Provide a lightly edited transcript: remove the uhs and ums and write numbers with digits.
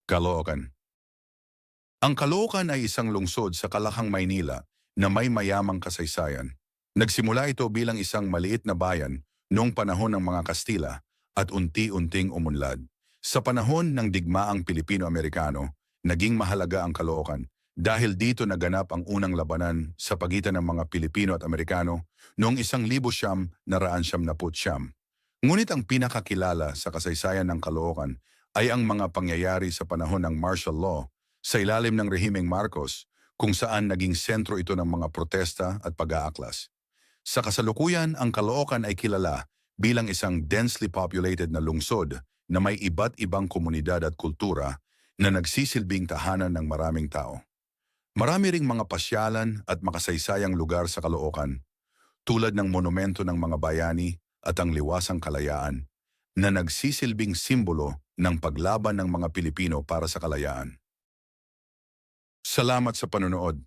Caloocan. Ang Caloocan ay isang lungsod sa Kalakang Maynila na may mayamang kasaysayan. Nagsimula ito bilang isang maliit na bayan noong panahon ng mga Kastila at unti-unting umunlad. Sa panahon ng digmaang Pilipino-Amerikano, naging mahalaga ang Caloocan dahil dito naganap ang unang labanan sa pagitan ng mga Pilipino at Amerikano noong 1900. Ngunit ang pinakakilala sa kasaysayan ng Caloocan ay ang mga pangyayari sa panahon ng martial law sa ilalim ng rehimeng Marcos, kung saan naging sentro ito ng mga protesta at pag-aaklas. Sa kasalukuyan, ang Caloocan ay kilala bilang isang densely populated na lungsod na may iba't ibang komunidad at kultura na nagsisilbing tahanan ng maraming tao. Marami ring mga pasyalan at makasaysayang lugar sa Caloocan, tulad ng monumento ng mga bayani at ang liwasang kalayaan, na nagsisilbing simbolo ng paglaban ng mga Pilipino para sa kalayaan. Salamat sa panonood.